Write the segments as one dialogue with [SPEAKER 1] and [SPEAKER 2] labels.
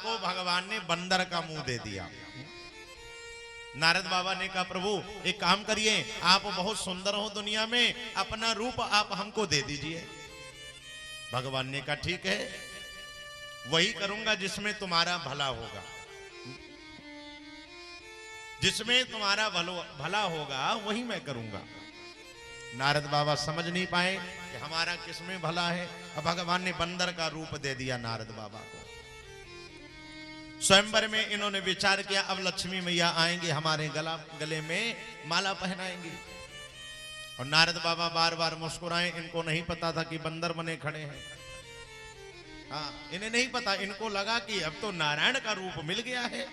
[SPEAKER 1] को भगवान ने बंदर का मुंह दे दिया। नारद बाबा ने कहा प्रभु एक काम करिए, आप बहुत सुंदर हो दुनिया में, अपना रूप आप हमको दे दीजिए। भगवान ने कहा ठीक है, वही करूंगा जिसमें तुम्हारा भला होगा, जिसमें तुम्हारा भला होगा वही मैं करूंगा। नारद बाबा समझ नहीं पाए कि हमारा किसमें भला है। अब भगवान ने बंदर का रूप दे दिया नारद बाबा को। स्वयंवर में इन्होंने विचार किया अब लक्ष्मी मैया आएंगे, हमारे गले में माला पहनाएंगी। और नारद बाबा बार बार मुस्कुराए, इनको नहीं पता था कि बंदर बने खड़े हैं। हाँ, इन्हें नहीं पता, इनको लगा कि अब तो नारायण का रूप मिल गया है,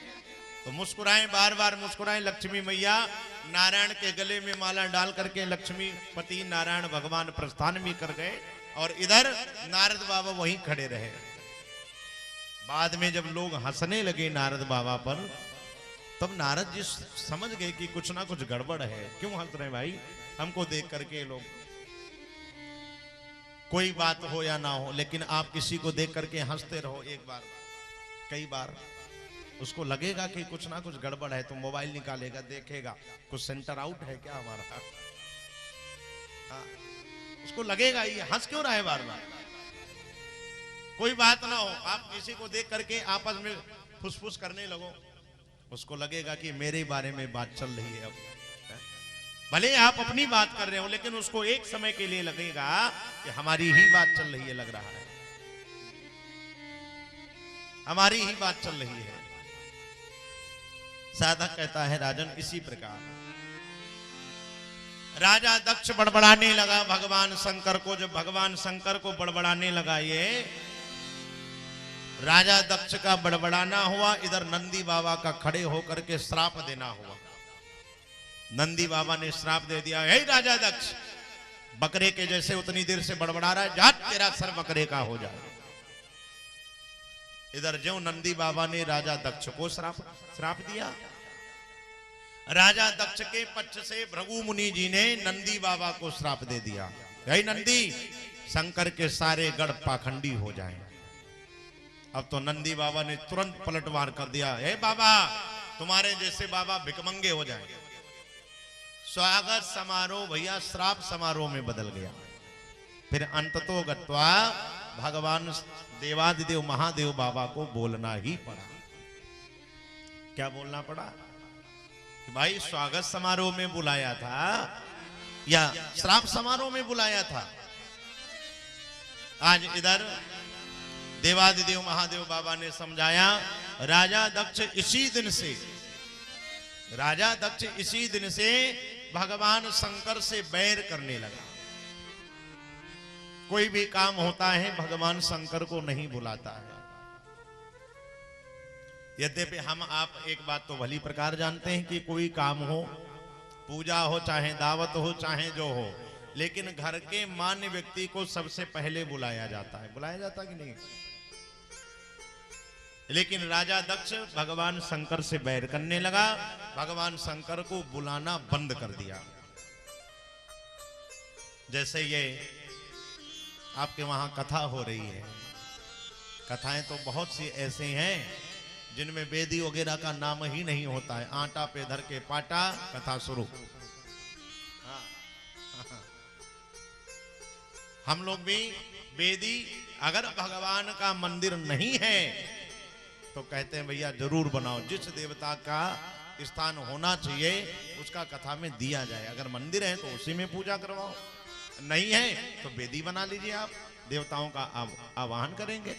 [SPEAKER 1] तो मुस्कुराए, बार बार मुस्कुराए। लक्ष्मी मैया नारायण के गले में माला डाल करके लक्ष्मी पति नारायण भगवान प्रस्थान भी कर गए, और इधर नारद बाबा वहीं खड़े रहे। बाद में जब लोग हंसने लगे नारद बाबा पर, तब नारद जी समझ गए कि कुछ ना कुछ गड़बड़ है। क्यों हंस रहे भाई हमको देख करके लोग? कोई बात हो या ना हो, लेकिन आप किसी को देख करके हंसते रहो एक बार, कई बार, उसको लगेगा कि कुछ ना कुछ गड़बड़ है, तो मोबाइल निकालेगा, देखेगा कुछ सेंटर आउट है क्या हमारा। हाँ, उसको लगेगा ये हंस क्यों रहा है बार बार। कोई बात ना हो, आप किसी को देख करके आपस में फुसफुस करने लगो, उसको लगेगा कि मेरे बारे में बात चल रही है। अब भले आप अपनी बात कर रहे हो, लेकिन उसको एक समय के लिए लगेगा कि हमारी ही बात चल रही है, लग रहा है हमारी ही बात चल रही है। साधक कहता है राजन इसी प्रकार राजा दक्ष बड़बड़ाने लगा भगवान शंकर को। जब भगवान शंकर को बड़बड़ाने लगा, ये राजा दक्ष का बड़बड़ाना हुआ, इधर नंदी बाबा का खड़े होकर के श्राप देना हुआ। नंदी बाबा ने श्राप दे दिया, हे राजा दक्ष, बकरे के जैसे उतनी देर से बड़बड़ा रहा है, जा तेरा सर बकरे का हो जाए। इधर जो नंदी बाबा ने राजा दक्ष को श्राप दिया, राजा दक्ष के पक्ष से भृगु मुनि जी ने नंदी बाबा को श्राप दे दिया, हे नंदी, शंकर के सारे गढ़ पाखंडी हो जाएं। अब तो नंदी बाबा ने तुरंत पलटवार कर दिया, हे बाबा, तुम्हारे जैसे बाबा भिकमंगे हो जाएं। स्वागत समारोह भैया श्राप समारोह में बदल गया। फिर अंततो गत्वा भगवान देवादिदेव महादेव बाबा को बोलना ही पड़ा। क्या बोलना पड़ा कि भाई स्वागत समारोह में बुलाया था या श्राप समारोह में बुलाया था। आज इधर देवादिदेव महादेव बाबा ने समझाया, राजा दक्ष इसी दिन से भगवान शंकर से बैर करने लगा। कोई भी काम होता है भगवान शंकर को नहीं बुलाता है। यद्यपि हम आप एक बात तो भली प्रकार जानते हैं कि कोई काम हो, पूजा हो, चाहे दावत हो, चाहे जो हो, लेकिन घर के मान्य व्यक्ति को सबसे पहले बुलाया जाता है। बुलाया जाता कि नहीं? लेकिन राजा दक्ष भगवान शंकर से बैर करने लगा, भगवान शंकर को बुलाना बंद कर दिया। जैसे ये आपके वहां कथा हो रही है, कथाएं तो बहुत सी ऐसे हैं जिनमें वेदी वगैरह का नाम ही नहीं होता है। आटा पे धर के पाटा, कथा शुरू। हम लोग भी वेदी, अगर भगवान का मंदिर नहीं है तो कहते हैं भैया जरूर बनाओ, जिस देवता का स्थान होना चाहिए उसका कथा में दिया जाए। अगर मंदिर है तो उसी में पूजा करवाओ, नहीं है तो वेदी बना लीजिए, आप देवताओं का आवाहन करेंगे।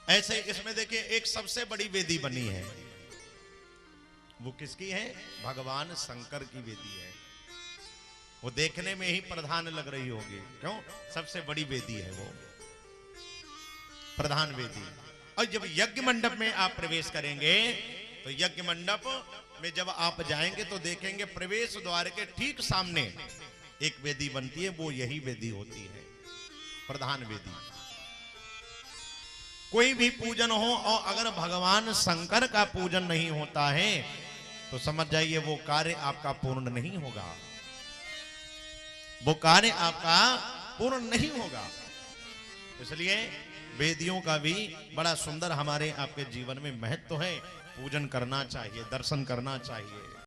[SPEAKER 1] ऐसे इसमें देखिए एक सबसे बड़ी वेदी बनी है, वो किसकी है? भगवान शंकर की वेदी है। वो देखने में ही प्रधान लग रही होगी, क्यों? सबसे बड़ी वेदी है वो, प्रधान वेदी। और जब यज्ञ मंडप में आप प्रवेश करेंगे तो यज्ञ मंडप में जब आप जाएंगे तो देखेंगे प्रवेश द्वार के ठीक सामने एक वेदी बनती है, वो यही वेदी होती है, प्रधान वेदी। कोई भी पूजन हो और अगर भगवान शंकर का पूजन नहीं होता है तो समझ जाइए वो कार्य आपका पूर्ण नहीं होगा, वो कार्य आपका पूर्ण नहीं होगा। इसलिए वेदियों का भी बड़ा सुंदर हमारे आपके जीवन में महत्व है। पूजन करना चाहिए, दर्शन करना चाहिए।